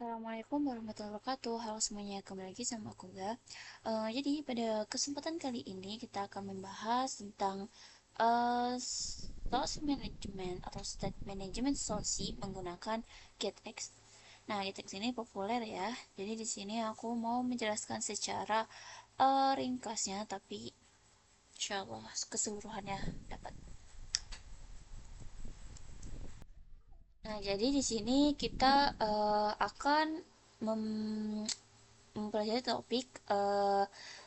Assalamualaikum warahmatullahi wabarakatuh. Halo semuanya, kembali lagi sama aku Ga. Jadi pada kesempatan kali ini kita akan membahas tentang source management atau state management source menggunakan GetX. Nah, GetX ini populer ya. Jadi di sini aku mau menjelaskan secara ringkasnya, tapi insyaallah keseluruhannya dapat. Nah, jadi di sini kita akan mempelajari topik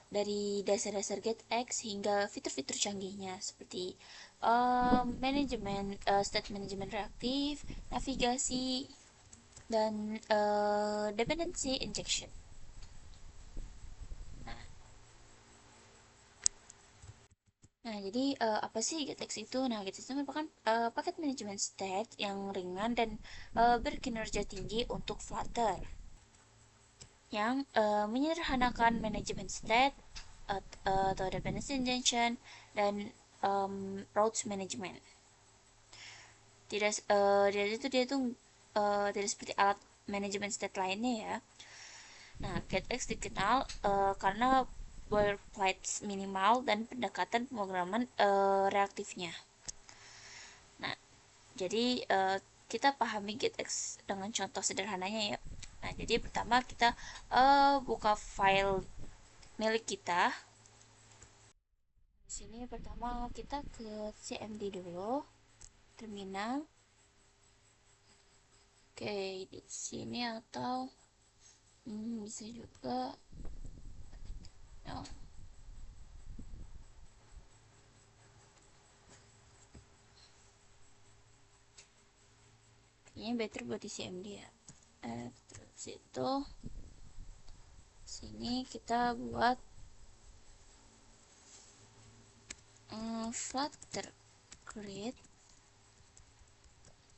dari dasar-dasar GetX hingga fitur-fitur canggihnya seperti manajemen, state management reaktif, navigasi, dan dependency injection. Nah, jadi apa sih GetX itu? Nah, GetX itu merupakan paket manajemen state yang ringan dan berkinerja tinggi untuk Flutter yang menyederhanakan manajemen state atau dependency injection dan routes management. Tidak seperti alat manajemen state lainnya ya. Nah, GetX dikenal karena boilerplate minimal dan pendekatan pemrograman reaktifnya. Nah, jadi kita pahami GetX dengan contoh sederhananya ya. Nah, jadi pertama kita buka file milik kita. Di sini pertama kita ke CMD dulu, terminal. Oke, di sini atau bisa juga. Oh, kayaknya better buat di CMD ya. Terus itu sini kita buat Flutter create.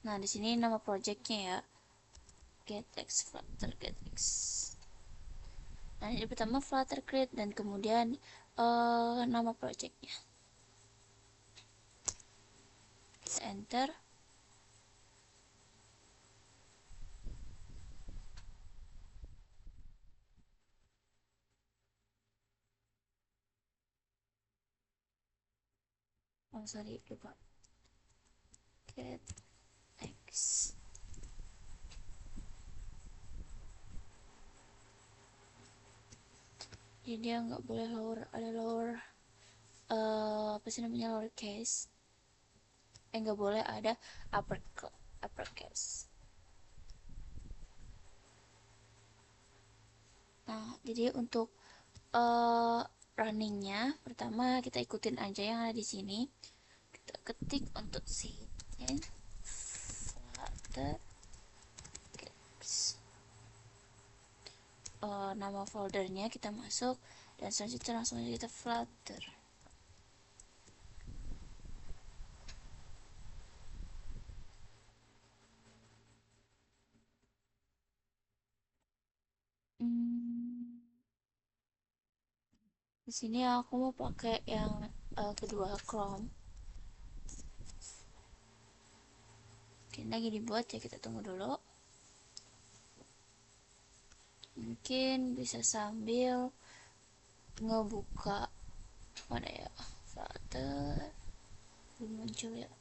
Nah, di sini nama projectnya ya, GetX Flutter GetX. Nah, jadi pertama Flutter create dan kemudian nama projectnya. Kita enter. Oh sorry, lupa. GetX. Jadi dia nggak boleh lower, ada lower apa sih namanya, lowercase. Nggak boleh ada uppercase. Nah, jadi untuk runningnya pertama kita ikutin aja yang ada di sini. Kita ketik untuk cd flutter nama foldernya kita masuk, dan selanjutnya langsung aja kita flutter. hmm, di sini aku mau pakai yang kedua, Chrome. Mungkin lagi dibuat ya, kita tunggu dulu. Mungkin bisa sambil ngebuka mana ya, Flutter belum muncul ya.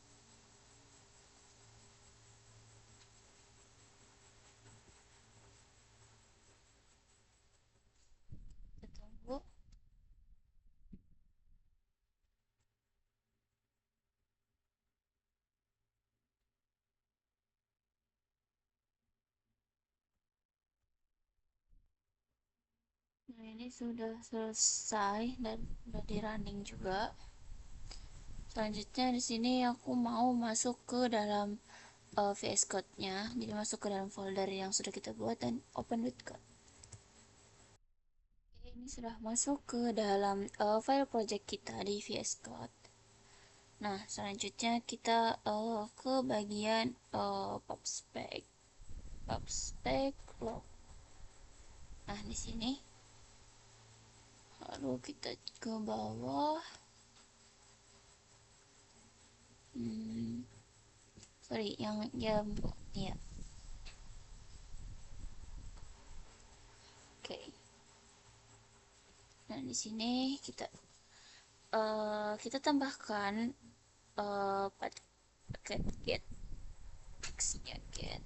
Kita tunggu. Nah, ini sudah selesai dan sudah di running juga. Selanjutnya di sini aku mau masuk ke dalam VS Code-nya. Jadi masuk ke dalam folder yang sudah kita buat dan open with code. Oke, ini sudah masuk ke dalam file project kita di VS Code. Nah, selanjutnya kita ke bagian pubspec log. Nah, di sini lalu kita ke bawah. Sorry, yang ya. Nah, di sini kita tambahkan paket get X-nya get.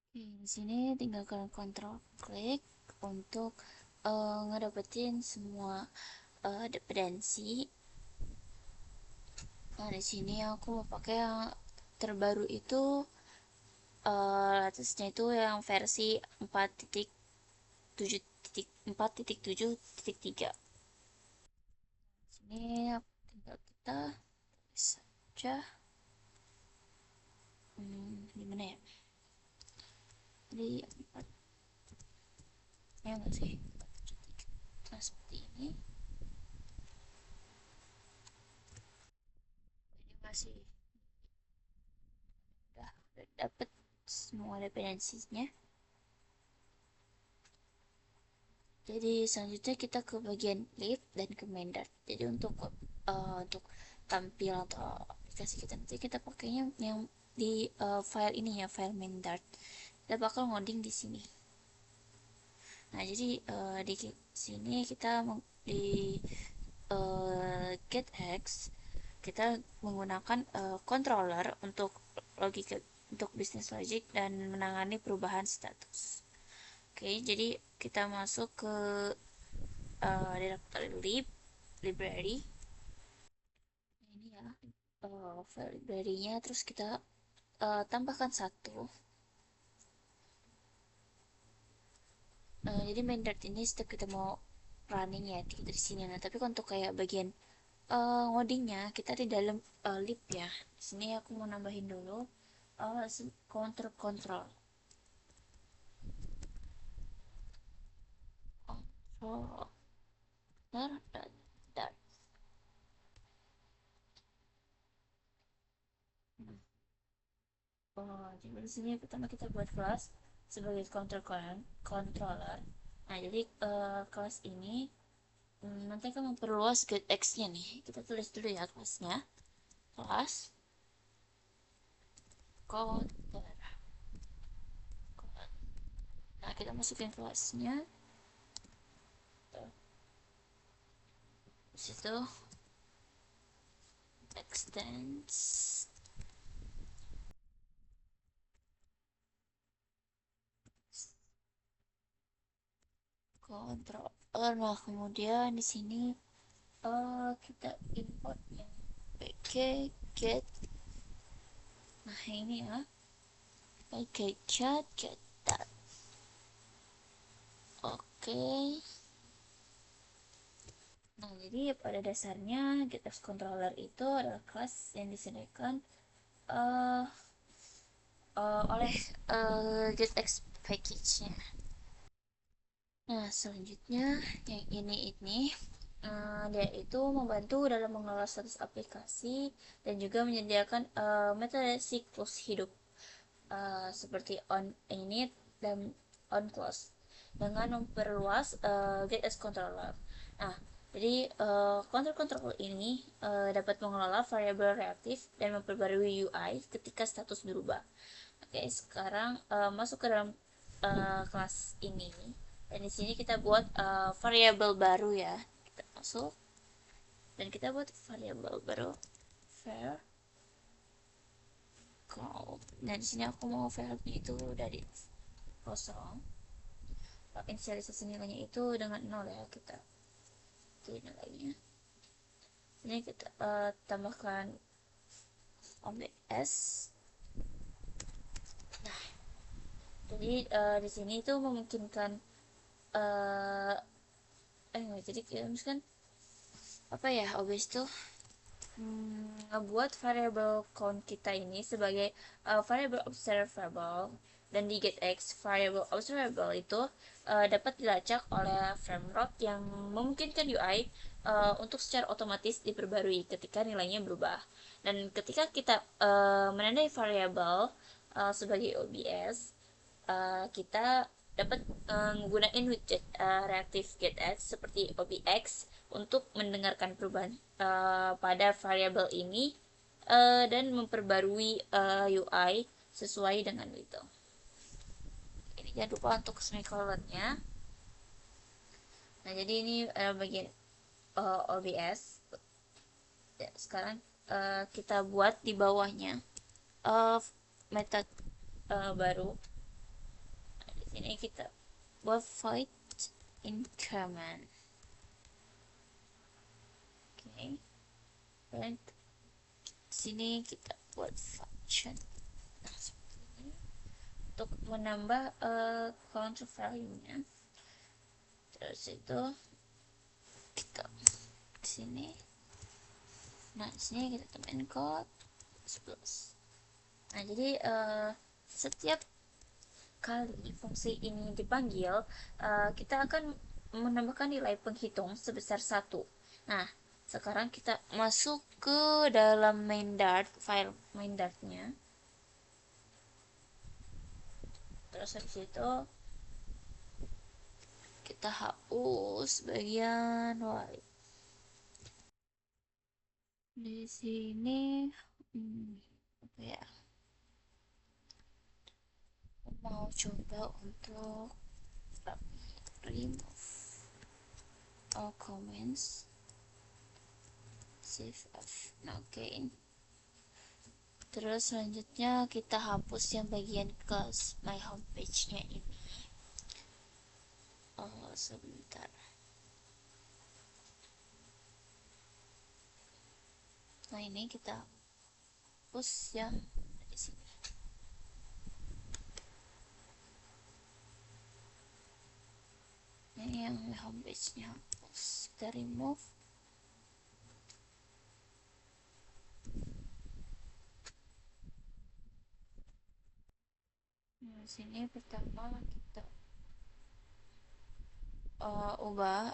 Oke, di sini tinggalkan kontrol klik untuk ngedapetin semua dependensi. Nah, di sini aku mau pakai yang terbaru itu latestnya itu yang versi 4.7.4.7.3. Sini tinggal kita tulis saja gimana ya, jadi 4 ya enggak sih, 4.7.3. Nah, seperti ini. Ini masih udah dapet semua dependensinya. Jadi selanjutnya kita ke bagian lib dan ke main.dart. Jadi untuk tampil atau aplikasi kita nanti kita pakainya yang di file ini ya, file main.dart. Kita bakal ngoding di sini. Nah, jadi di sini kita di getX kita menggunakan controller untuk logika, untuk business logic dan menangani perubahan status. Oke, jadi kita masuk ke directory library. Nah, ini ya file library-nya, terus kita tambahkan satu. Jadi main.dart ini setiap kita mau running ya di sini. Nah, tapi untuk kayak bagian ngodingnya kita di dalam lib ya. Di sini aku mau nambahin dulu control control dart dart. Jadi di sini pertama kita buat kelas sebagai controller. Nah, jadi kelas ini nanti akan memperluas getX-nya nih. Kita tulis dulu ya kelasnya. Kelas counter. Nah, kita masukin kelasnya. Di situ extends controller. Nah, kemudian di sini kita import yang pk get. Nah, ini ya, pk get that. Oke. Nah, jadi pada dasarnya getX controller itu adalah kelas yang disediakan uh, oleh getX package-nya. Nah, selanjutnya yang ini dia itu membantu dalam mengelola status aplikasi dan juga menyediakan metode siklus hidup seperti on init dan on close dengan memperluas getX controller. Nah, jadi kontrol ini dapat mengelola variabel reaktif dan memperbarui UI ketika status berubah. Oke, sekarang masuk ke dalam kelas ini. Dan di sini kita buat variabel baru ya. Kita masuk dan kita buat variabel baru var count. Nah, di sini aku mau value itu dari kosong. Inisialisasi nilainya itu dengan 0 ya, kita itu nilainya. Ini kita tambahkan obs. Nah, jadi di sini itu memungkinkan jadi misalkan apa ya, obs itu ngebuat variable count kita ini sebagai variable observable, dan di getX variable observable itu dapat dilacak oleh framework yang memungkinkan UI untuk secara otomatis diperbarui ketika nilainya berubah. Dan ketika kita menandai variable sebagai OBS, kita dapat menggunakan widget reaktif getX seperti OBX untuk mendengarkan perubahan pada variabel ini dan memperbarui UI sesuai dengan itu. Ini jangan lupa untuk semicolonnya. Nah, jadi ini bagian OBS. Ya, sekarang kita buat di bawahnya metode baru. Nah, di sini kita buat void increment. Oke, okay. Dan sini kita buat function. Nah, seperti ini untuk menambah counter value-nya. Terus itu kita di sini. Nah, di sini kita tambahin code 11. Nah, jadi setiap kali fungsi ini dipanggil, kita akan menambahkan nilai penghitung sebesar 1. Nah, sekarang kita masuk ke dalam main dart, file main dartnya. Terus habis itu kita hapus bagian white. Di sini apa ya? Mau coba untuk remove all comments, save as. Nah, oke. Terus selanjutnya kita hapus yang bagian ke my homepage nya ini. Oh, sebentar. Nah, ini kita hapus yang di sini. Ini yang my homepage nya hapus. Kita remove. Nah, sini pertama kita ubah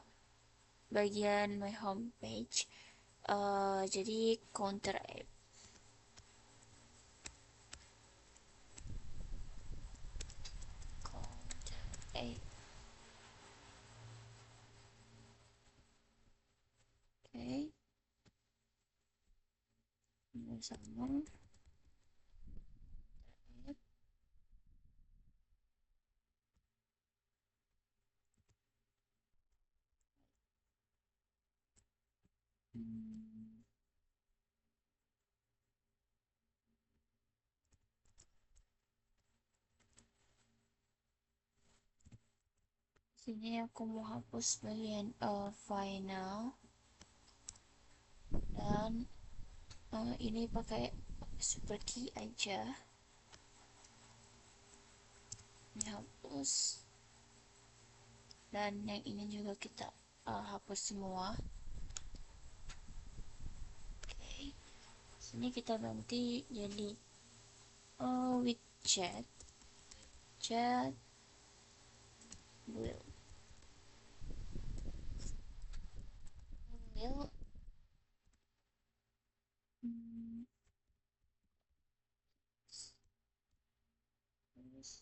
bagian my homepage jadi counter app. Counter app. Oke. Ini sama. Sini aku mau hapus bagian final dan ini pakai super key aja. Ini hapus dan yang ini juga kita hapus semua. Oke. Sini kita ganti jadi widget will terus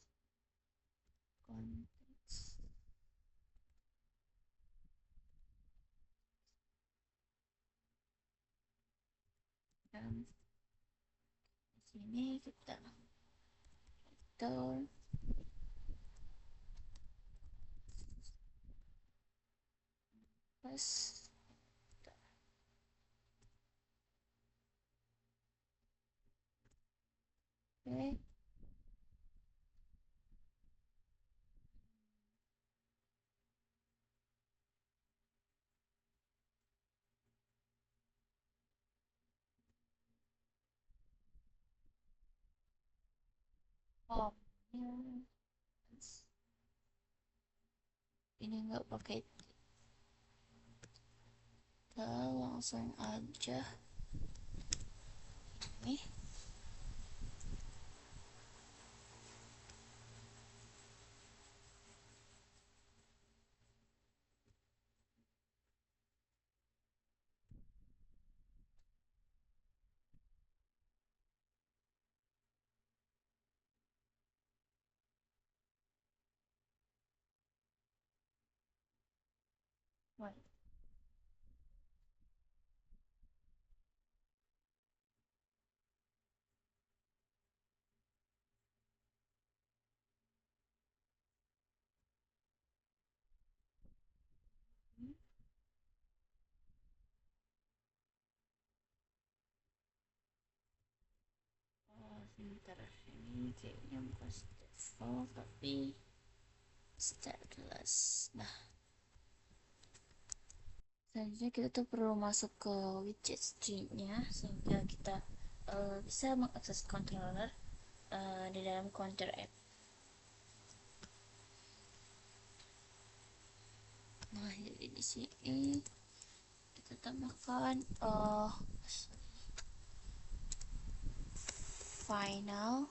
konteks dan di sini kita enter plus. Oke. Oh, ini nggak pakai, kita langsung aja nih. Wait. Ntar ini kayaknya bukan stateful tapi stateless. Nah, selanjutnya kita tuh perlu masuk ke widget stringnya sehingga kita bisa mengakses controller di dalam counter app. Nah, jadi di sini kita tambahkan final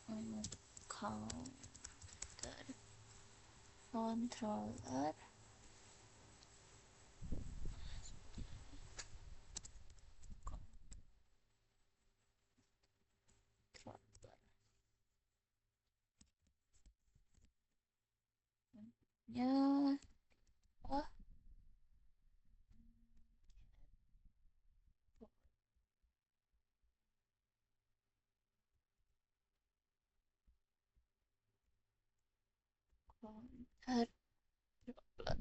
counter controller controller ya. Oh, counter controller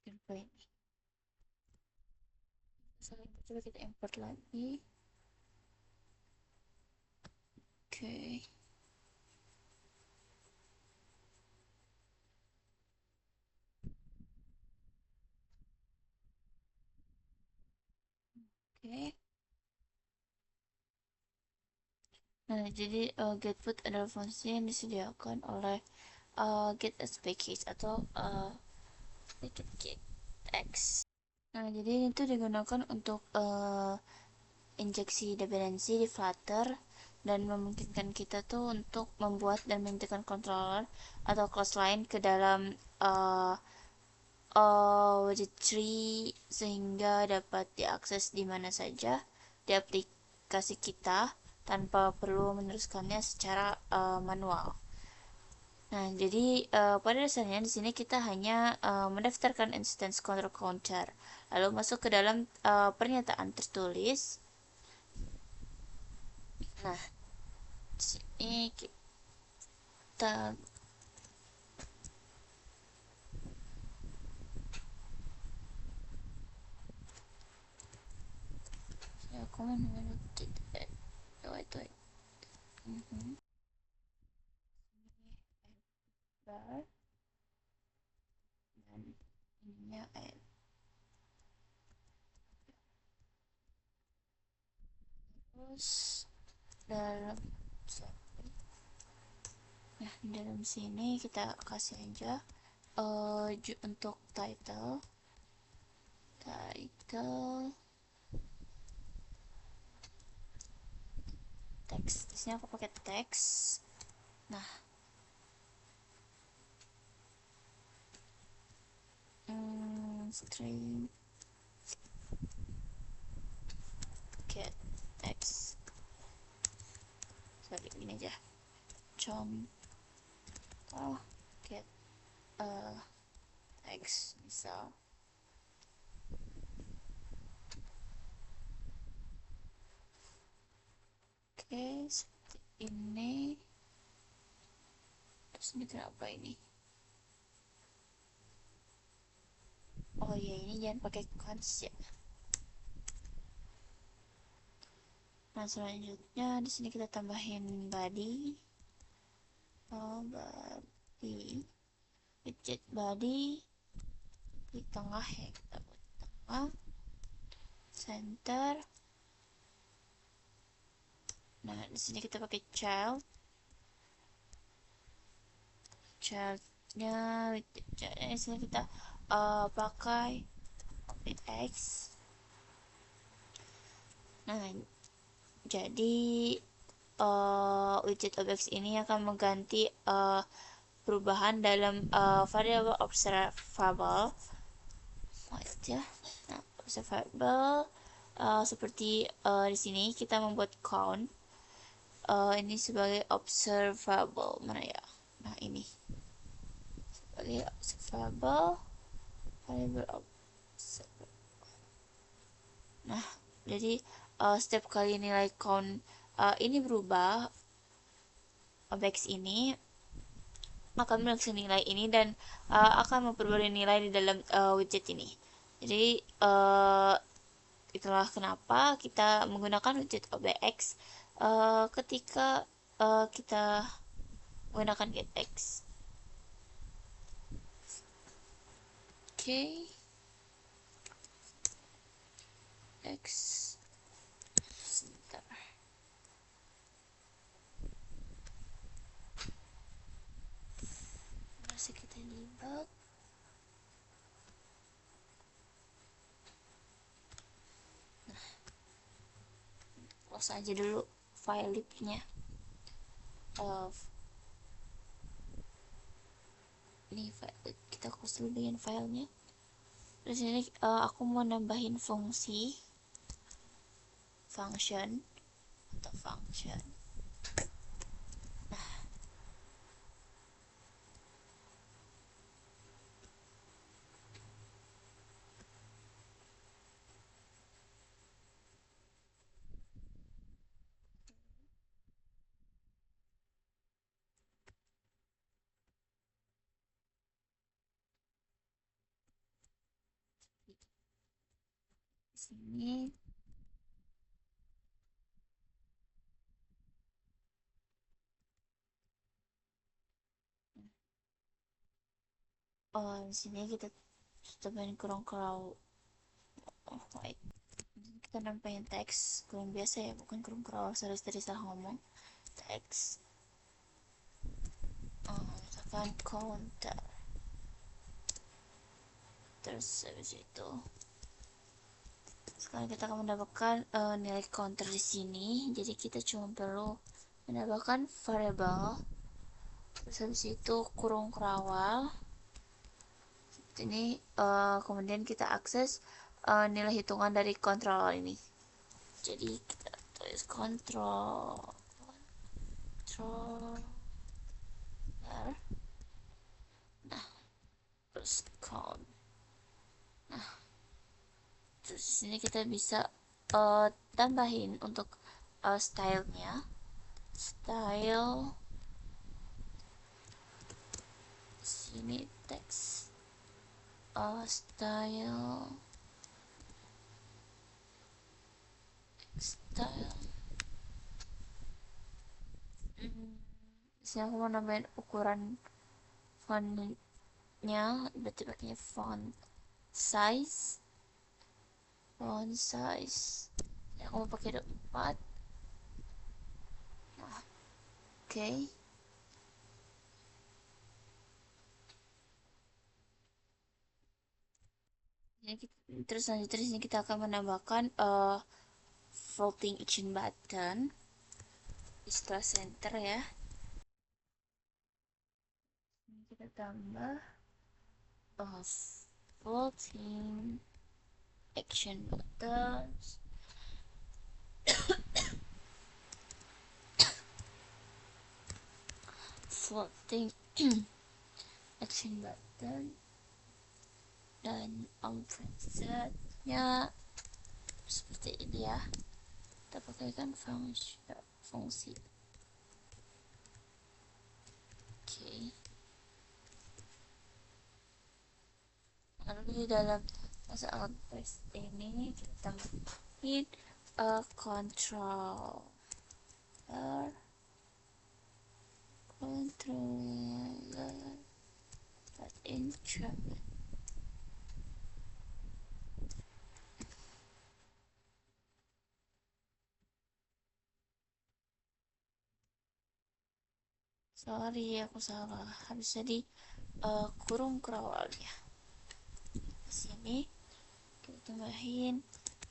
info ini. Coba kita import lagi. Oke. Oke. Nah, jadi get food adalah fungsi yang disediakan oleh get as package atau get x. Nah, jadi itu digunakan untuk injeksi dependensi di Flutter dan memungkinkan kita tuh untuk membuat dan mengintegrasikan controller atau class lain ke dalam widget tree sehingga dapat diakses di mana saja di aplikasi kita tanpa perlu meneruskannya secara manual. Nah, jadi pada dasarnya di sini kita hanya mendaftarkan instance control counter, lalu masuk ke dalam pernyataan tertulis. Nah, di sini kita ya komen wait wait bar dan ininya terus dalam nah dalam sini kita kasih aja untuk title teks. Di sini aku pakai teks. Nah, string get x, sorry ini aja, contoh get x misal. Oke, seperti ini. Terus ini kenapa ini? Oh iya, ini jangan pakai cons ya. Nah, selanjutnya di sini kita tambahin body. Body widget body di tengah ya, kita buat tengah center. Nah, di sini kita pakai childnya widget. Di sini kita pakai x. Nah, jadi widget object ini akan mengganti perubahan dalam variable observable. Ya. Nah, observable seperti di sini kita membuat count ini sebagai observable, mana ya? Nah, ini sebagai observable variable observable. Nah, Jadi setiap kali nilai count ini berubah, objek ini akan menyeleksi nilai ini dan akan memperbarui nilai di dalam widget ini. Jadi itulah kenapa kita menggunakan widget OBX ketika kita menggunakan getX. Oke, X. Sebentar. Masih kita debug. Close aja dulu file libnya. Ini file, kita close dulu dengan filenya. Terus ini aku mau nambahin function atau function. Di sini di sini kita tambahin kurung kerau. Oh, wait. Kita nambahin teks kurung biasa ya, bukan kurung kerau. Sorry, tadi salah ngomong. Teks misalkan counter, terus habis itu sekarang kita akan mendapatkan nilai counter di sini. Jadi kita cuma perlu menambahkan variable, terus habis itu kurung kerawal ini, kemudian kita akses nilai hitungan dari controller ini. Jadi kita tulis controller, nah terus count. Nah terus di sini kita bisa tambahin untuk stylenya, style sini teks style sini aku mau nambahin ukuran fontnya, berarti pakainya font size. Ya, aku mau pakai 4. Nah, oke. Terus selanjutnya di sini kita akan menambahkan floating action button di setelah center ya. Ini kita tambah floating action buttons. Floating action button dan presetnya seperti ini ya. Kita pakaikan fungsi. Oke. Lalu di dalam masalah test ini kita tambahin controller instrument. Sorry, aku salah. Harus jadi kurung kerawalnya. Di sini kita tambahin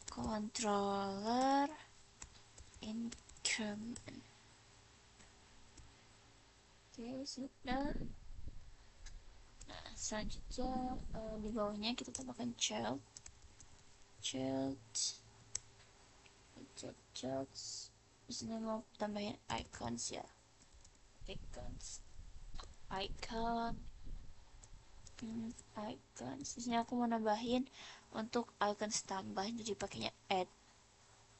controller increment. Oke, sudah. Nah, selanjutnya di bawahnya kita tambahkan child. Di sini mau tambahin icons ya. Icons. Di sini aku mau nambahin untuk icons tambah, jadi pakainya add.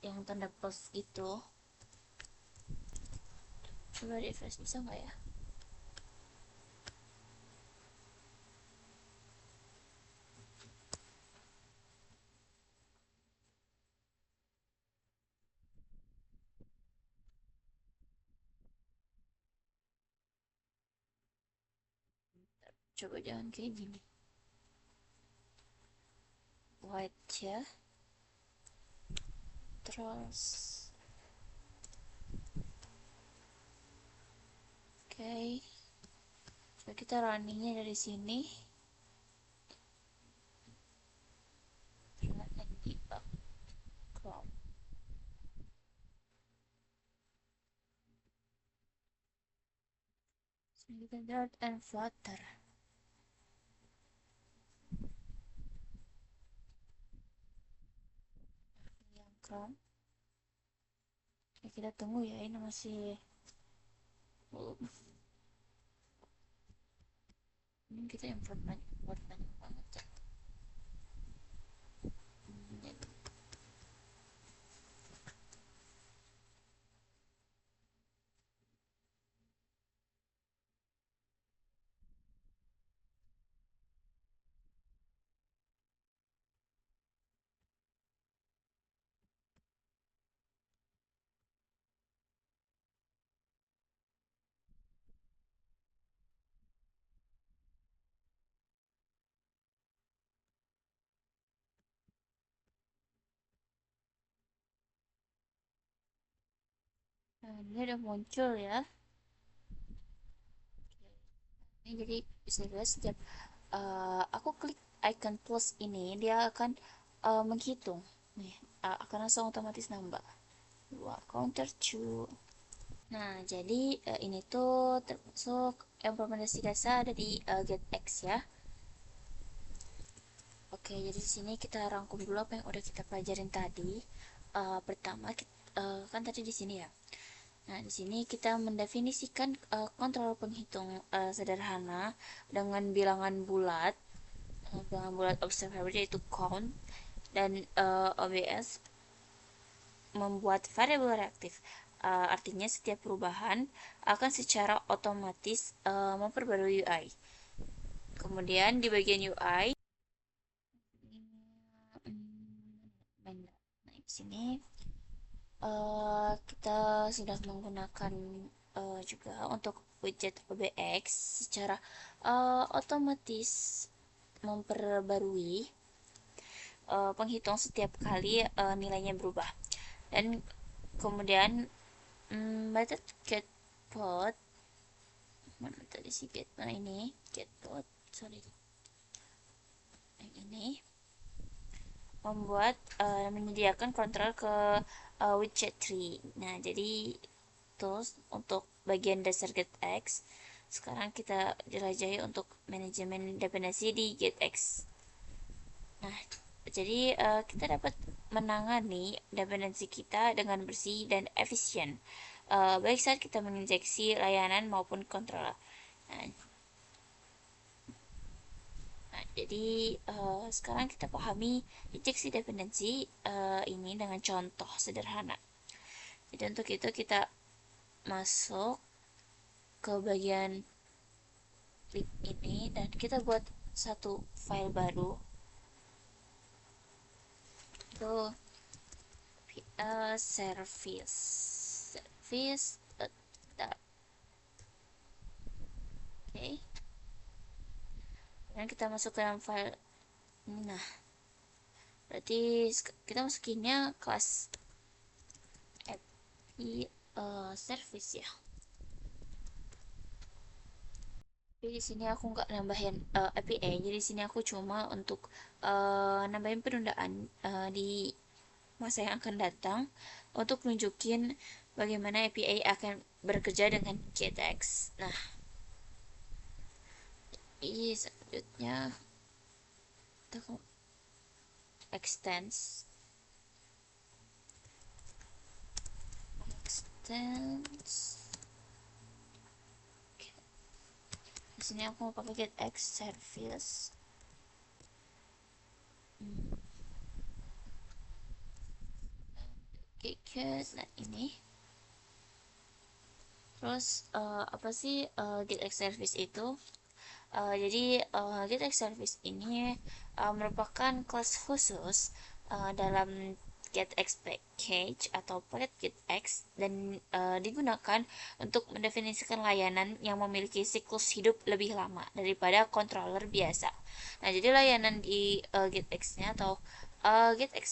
yang tanda plus gitu. Coba refresh, bisa nggak ya? Coba jangan kayak gini. White ya. Terus oke. Okay. Coba kita runningnya dari sini. Run and debug Chrome. Sini kita Dart and Flutter. Yang Chrome. Ya, kita tunggu ya, ini masih ini kita import banyak banget ya. Nah, ini udah muncul ya. Ini jadi bisa dilihat setiap aku klik icon plus ini, dia akan menghitung nih, akan langsung otomatis nambah dua counter 2. Nah, jadi ini tuh termasuk implementasi dasar dari GetX ya. Oke, jadi di sini kita rangkum dulu apa yang udah kita pelajarin tadi. Pertama, kan tadi di sini ya. Nah, di sini kita mendefinisikan kontrol penghitung sederhana dengan bilangan bulat, observable yaitu count, dan OBS membuat variabel reaktif. Artinya setiap perubahan akan secara otomatis memperbarui UI. Kemudian di bagian UI, nah di sini kita sudah menggunakan juga untuk widget OBX secara otomatis memperbarui penghitung setiap kali nilainya berubah. Dan kemudian method getPlot, mana tadi sih get, mana ini getPlot, sorry, yang ini membuat menyediakan kontrol ke widget tree. Nah, jadi tools untuk bagian dasar GetX. Sekarang kita jelajahi untuk manajemen dependensi di GetX. Nah, jadi kita dapat menangani dependensi kita dengan bersih dan efisien, baik saat kita menginjeksi layanan maupun controller. Nah, jadi sekarang kita pahami injeksi dependensi ini dengan contoh sederhana. Jadi untuk itu kita masuk ke bagian link ini dan kita buat satu file baru. Itu service dot. Oke, dan kita masuk ke dalam file. Nah, berarti kita masukinnya kelas API service ya. Jadi di sini aku nggak nambahin API, jadi di sini aku cuma untuk nambahin penundaan di masa yang akan datang untuk nunjukin bagaimana API akan bekerja dengan GetX. Nah, ini selanjutnya kita extends di sini aku mau pakai GetX service. Oke, nah ini. Terus apa sih GetX service itu? Jadi GetX service ini merupakan kelas khusus dalam GetX package atau paket GetX dan digunakan untuk mendefinisikan layanan yang memiliki siklus hidup lebih lama daripada controller biasa. Nah, jadi layanan di GetX-nya atau GetX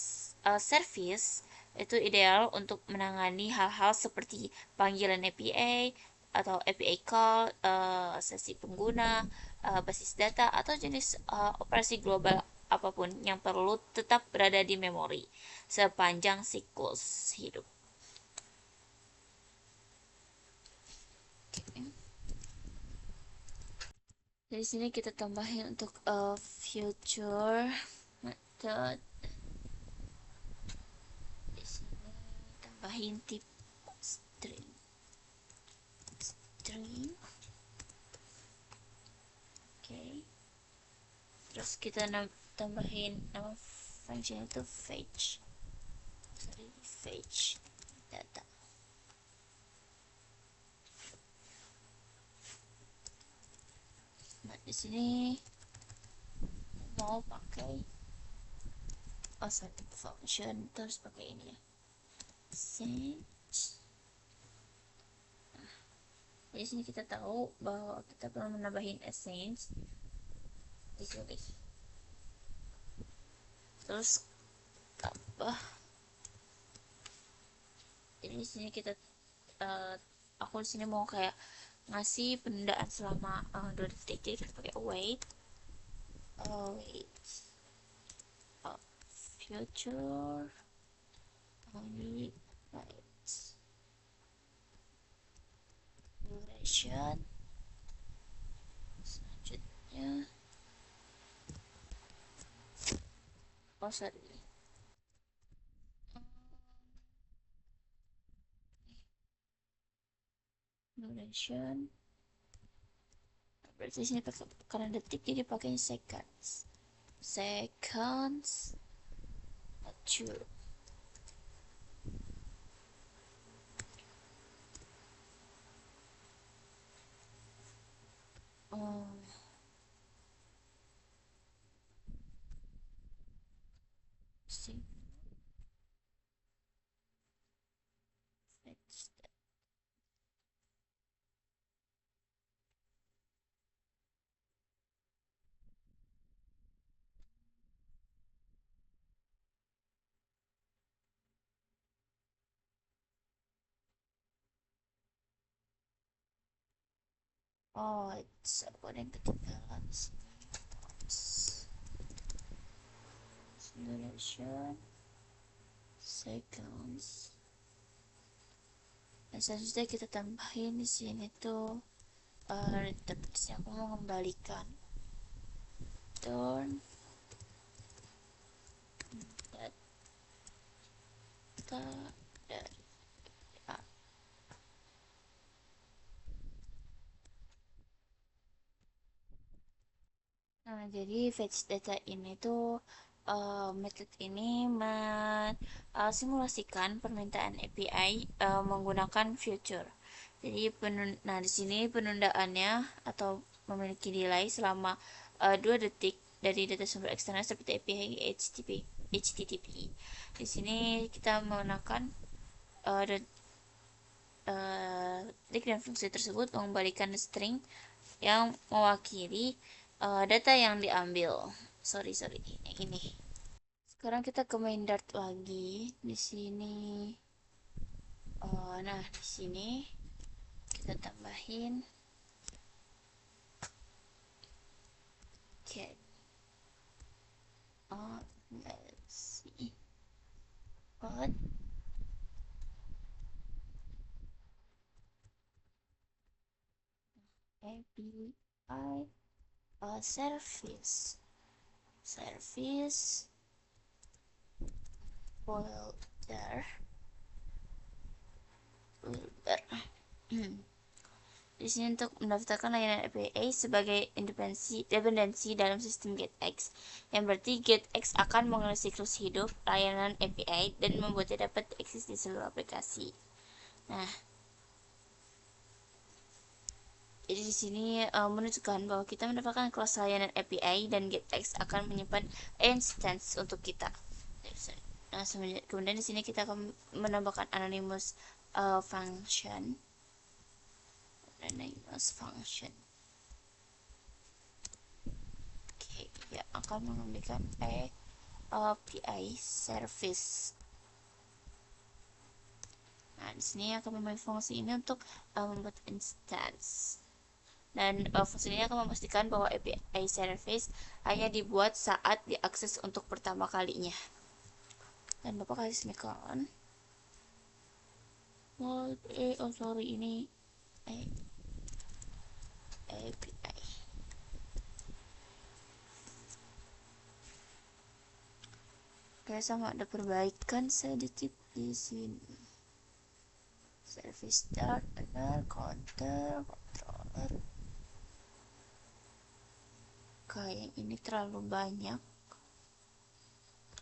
service itu ideal untuk menangani hal-hal seperti panggilan API atau API call, sesi pengguna, basis data, atau jenis operasi global apapun yang perlu tetap berada di memori sepanjang siklus hidup. Okay. Dari sini kita tambahin untuk future method. Di sini tambahin tip string. Okay. Terus kita tambahin nama function itu fetch data. Nah, di sini mau pakai function terus pakai ini ya, fetch. Di sini kita tahu bahwa kita perlu menambahin essence di sini. Terus tambah. Jadi di sini kita aku di sini mau kayak ngasih penundaan selama 2 detik. Jadi kita pakai wait future only wait duration. Selanjutnya sorry, duration. Berarti sini pakai karena detik jadi pakai seconds to see fetch. Oh, it's apa yang ketinggalan sini. Duration seconds. Dan selanjutnya kita tambahin di sini tuh return. Aku mau mengembalikan return data dari A. Nah, jadi fetch data ini tuh method ini simulasikan permintaan API menggunakan future. Jadi nah di sini penundaannya atau memiliki delay selama 2 detik dari data sumber eksternal seperti API HTTP. Di sini kita menggunakan trik dan fungsi tersebut mengembalikan string yang mewakili data yang diambil. Sorry, yang ini. Sekarang kita ke main Dart lagi. Di sini, nah di sini kita tambahin get. Let's see. What? API service folder. Di sini untuk mendaftarkan layanan API sebagai dependensi dalam sistem GetX, yang berarti GetX akan mengenal siklus hidup layanan API dan membuatnya dapat diakses di seluruh aplikasi. Nah, jadi di sini menunjukkan bahwa kita mendapatkan kelas layanan API dan GetX akan menyimpan instance untuk kita. Nah, kemudian di sini kita akan menambahkan anonymous function. Oke, ya akan memberikan API service. Nah, di sini akan memakai fungsi ini untuk membuat instance. Dan fungsi ini akan memastikan bahwa API service hanya dibuat saat diakses untuk pertama kalinya. Dan Bapak kasih semicolon. Oh sorry, ini API. Oke, sama ada perbaikan sedikit di sini. Service start, counter, controller. Kayak ini terlalu banyak.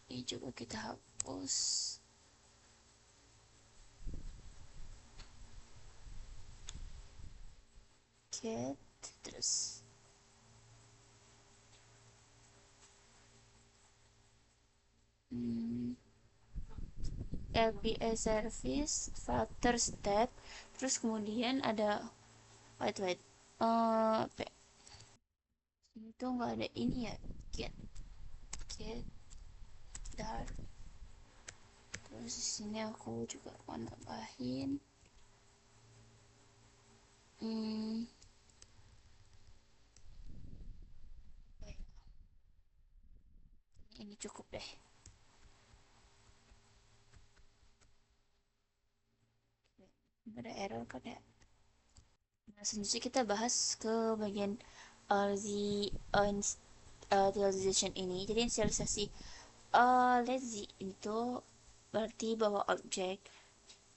Ini coba kita hapus. Get, terus API service filter step, terus kemudian ada wait ini tuh nggak ada ini ya, get dar. Terus di sini aku juga mau nambahin ini cukup deh. Ada error kan ya. Nah, selanjutnya kita bahas ke bagian realization ini. Jadi inisialisasi lazy itu berarti bahwa objek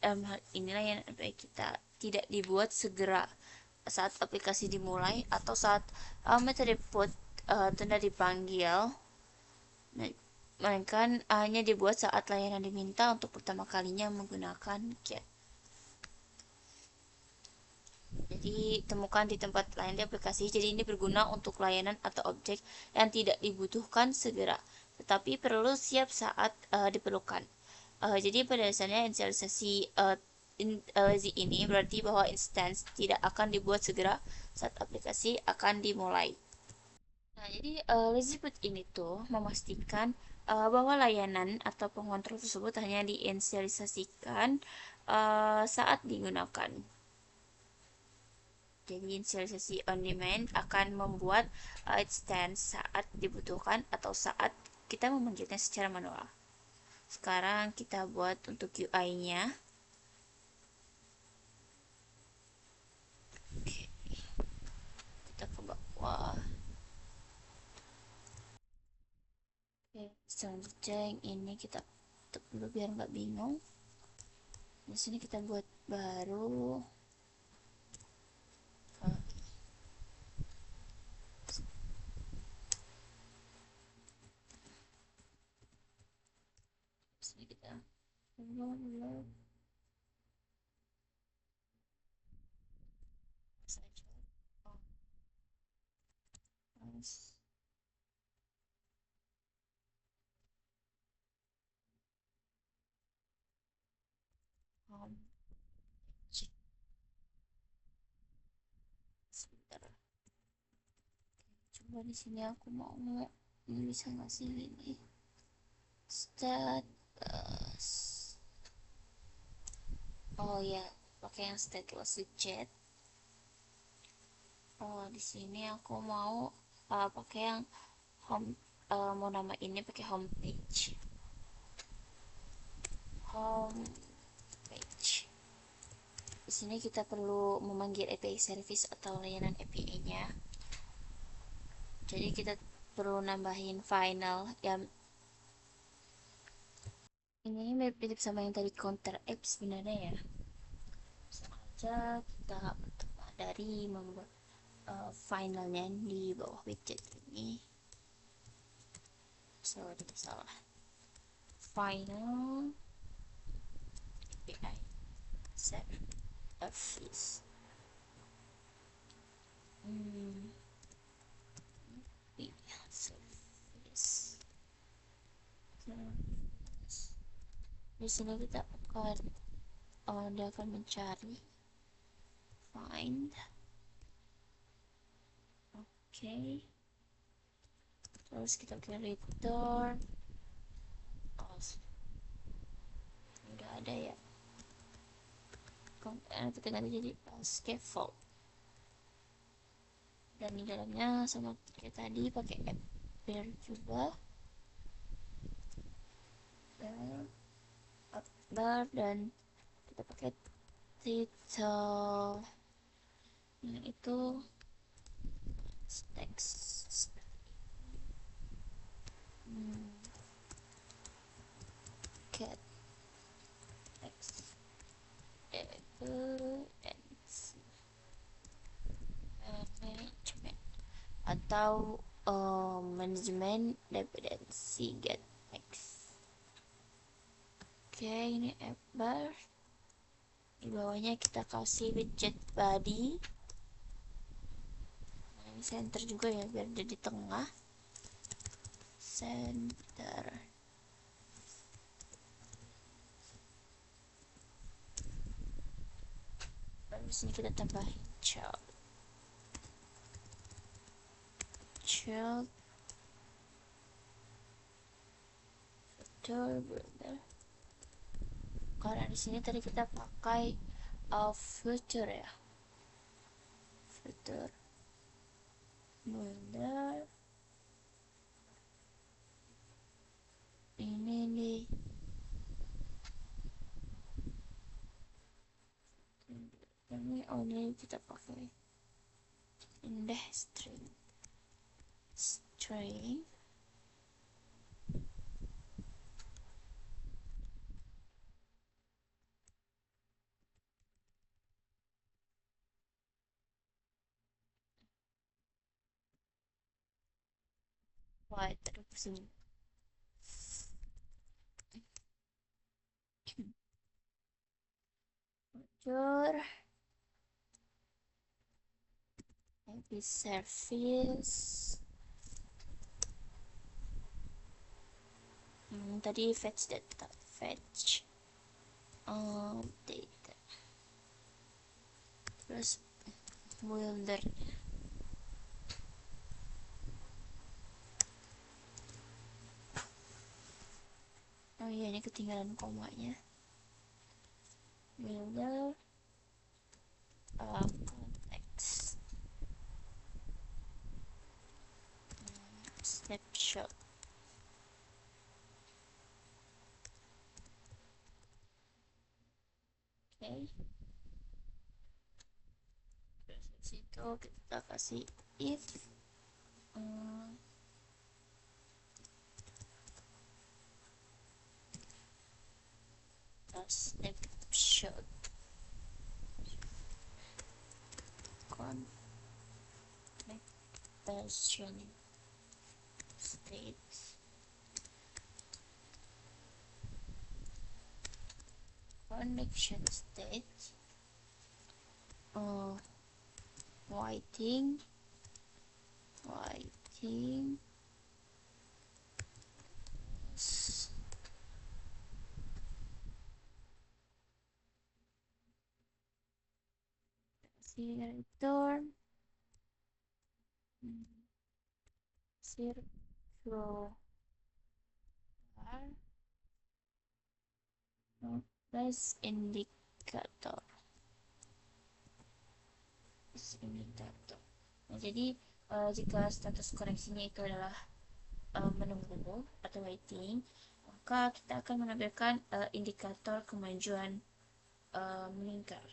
dalam hal inilah yang baik kita tidak dibuat segera saat aplikasi dimulai atau saat metode put tanda dipanggil, melainkan hanya dibuat saat layanan diminta untuk pertama kalinya menggunakan get. Jadi temukan di tempat lain di aplikasi. Jadi ini berguna untuk layanan atau objek yang tidak dibutuhkan segera, tetapi perlu siap saat diperlukan. Jadi pada dasarnya inisialisasi lazy ini berarti bahwa instance tidak akan dibuat segera saat aplikasi akan dimulai. Nah, jadi lazy put ini tuh memastikan bahwa layanan atau pengontrol tersebut hanya diinisialisasikan saat digunakan. Jadi inisialisasi on demand akan membuat instance saat dibutuhkan atau saat kita memanggilnya secara manual. Sekarang kita buat untuk UI-nya. Oke, kita ke bawah. Oke, selanjutnya yang ini kita tutup dulu biar nggak bingung. Di sini kita buat baru. Di sini kita saja. Sebentar. Coba di sini aku mau ini bisa ngasih ini status. Oh ya, pakai yang stateless widget. Oh, di sini aku mau pakai yang home, mau nama ini pakai homepage. Homepage. Di sini kita perlu memanggil API service atau layanan API-nya. Jadi kita perlu nambahin final yang ini mirip-mirip sama yang tadi counter app sebenarnya ya. Sengaja kita dari membuat finalnya di bawah widget ini. Sorry, salah. Final API service. Service. Di sini kita akan dia akan mencari find. Oke. Terus kita klik return. Oh, udah ada ya. Kita ganti jadi scaffold. Dan di dalamnya sama kayak tadi pakai app bear juga. Bar dan kita pakai title yang itu text get text management atau manajemen dependensi get text. Oke, ini app bar. Di bawahnya kita kasih widget body. Nah, ini center juga ya biar dia di tengah. Center. Lalu sini kita tambahin child builder. Karena di sini tadi kita pakai filter ya, filter builder. Ini nih ini only kita pakai index string white. Aduh pusing. Jujur maybe service. Tadi fetch data, fetch data, terus builder. Oh iya, ini ketinggalan komanya. Builder context snapshot. Oke. Terus situ kita kasih if snapshot connection state. Connection state waiting return circular plus indicator. Nah, jadi jika status koneksinya itu adalah menunggu atau waiting, maka kita akan menampilkan indikator kemajuan meningkat.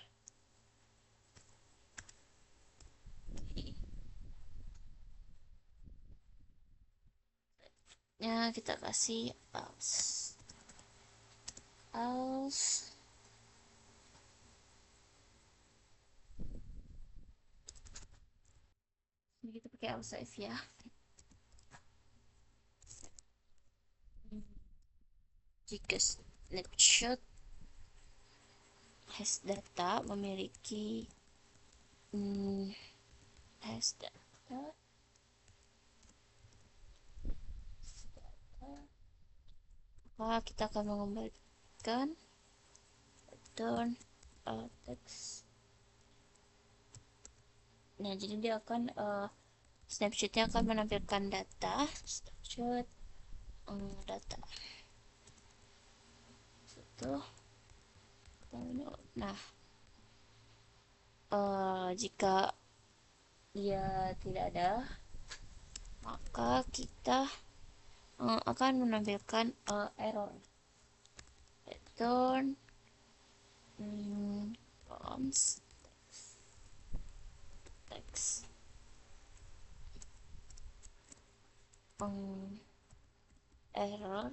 Ya, kita kasih else Ini kita pakai Elsave ya. Jika snapshot has data memiliki hmm, has data, maka kita akan mengembalikan return text. Nah, jadi dia akan snapshotnya akan menampilkan data snapshot data itu. Nah, jika dia tidak ada, maka kita akan menampilkan error return prompts text error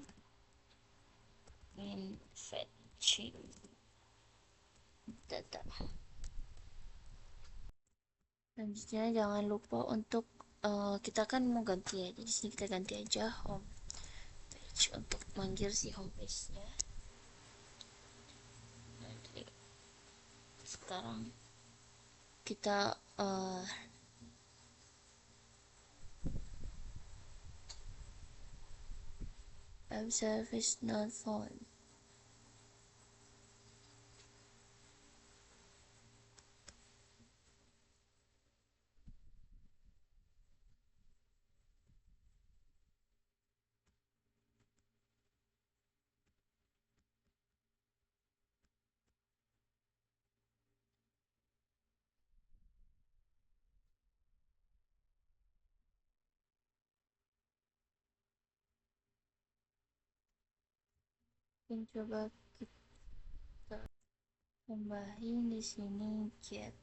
in fetching data. Selanjutnya jangan lupa untuk kita kan mau ganti ya, jadi sini kita ganti aja home page untuk manggil si home page nya. Nah, jadi sekarang kita web service not found. Mungkin coba kita tambahin di sini get.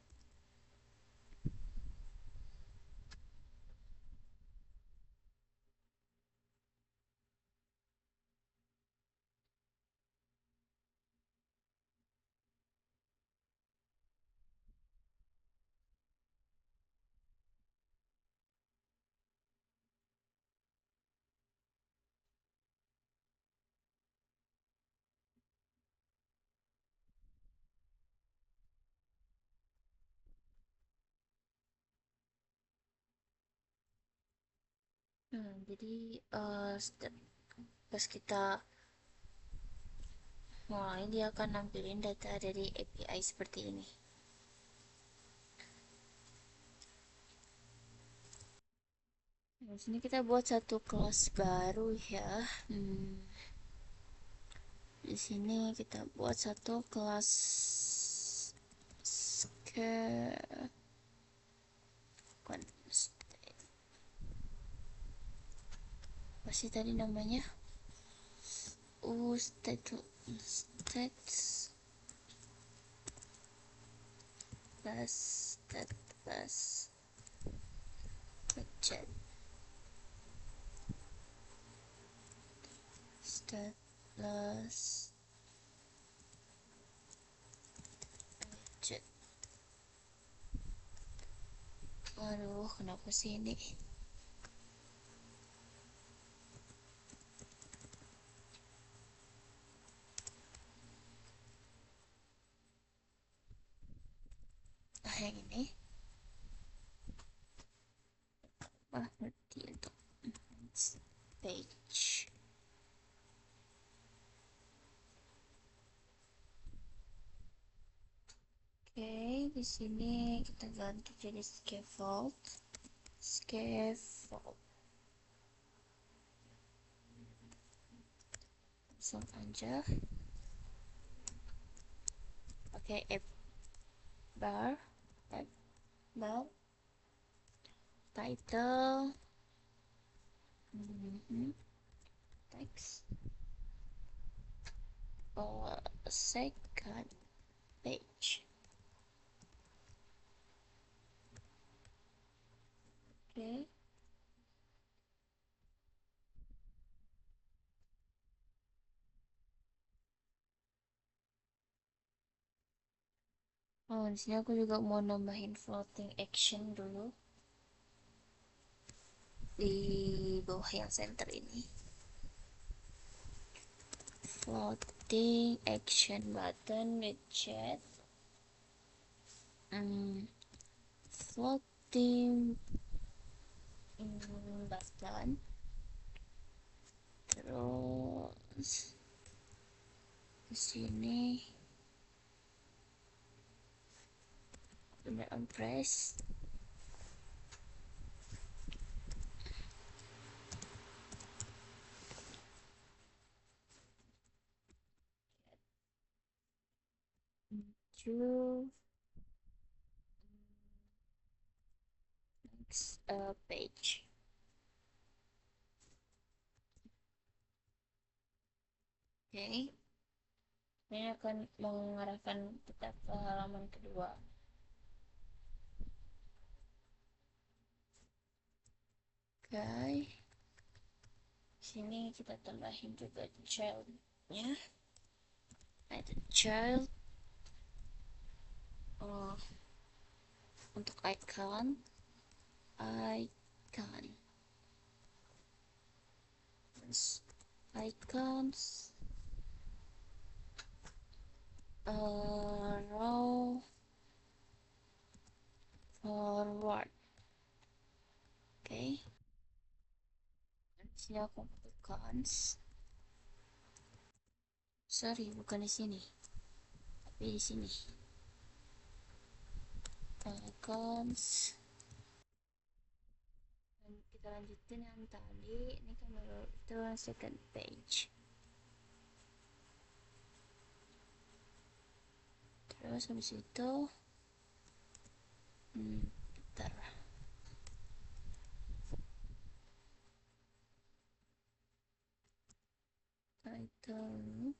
Jadi pas kita mulai dia akan nampilin data dari API seperti ini. Nah, di sini kita buat satu kelas baru ya. Di sini kita buat satu kelas apa sih tadi namanya? Stats plus budget stat plus budget. Aduh, kenapa sih ini? Yang ini berarti untuk page. Oke, di sini kita ganti jadi scaffold. Langsung aja pakai app bar title text second page. Oke. Oh, di sini aku juga mau nambahin floating action dulu. di bawah yang center ini. Floating action button with chat. Floating button. Terus di sini on press. To next page. Oke, ini akan mengarahkan kita ke halaman kedua. Oke, sini kita tambahin juga child-nya. Ada child. Untuk icon terus icons row forward. Oke, di sini aku icons, sorry bukan di sini tapi di sini icons. Dan kita lanjutin yang tadi, ini kan baru itu second page. Terus habis itu bentar, title.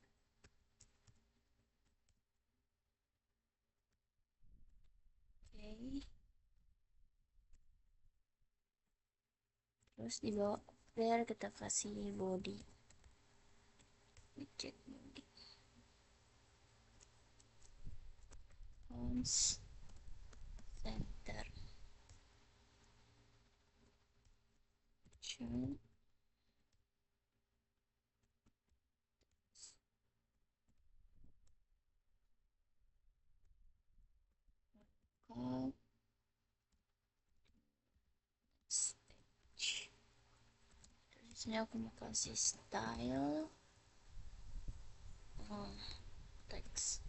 Oke, terus di bawah there kita kasih body, widget body, fonts center, show, call, stage. Terus di sini aku mau kasih style, text,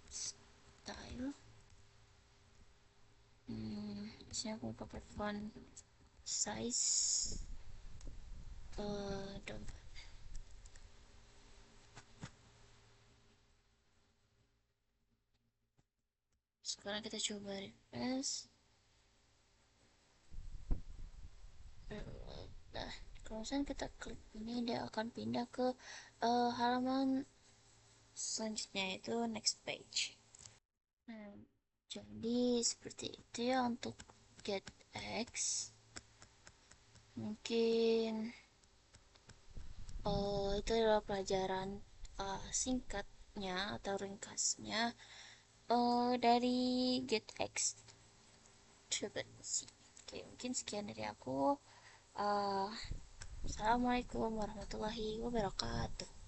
style. Di sini aku pakai font size dompet. Sekarang kita coba refresh. Nah, kalau misalnya kita klik ini, dia akan pindah ke halaman selanjutnya, yaitu next page. Nah, jadi seperti itu ya untuk GetX. Mungkin itu adalah pelajaran singkatnya atau ringkasnya dari GetX. Coba sih. Oke, mungkin sekian dari aku. Assalamualaikum warahmatullahi wabarakatuh.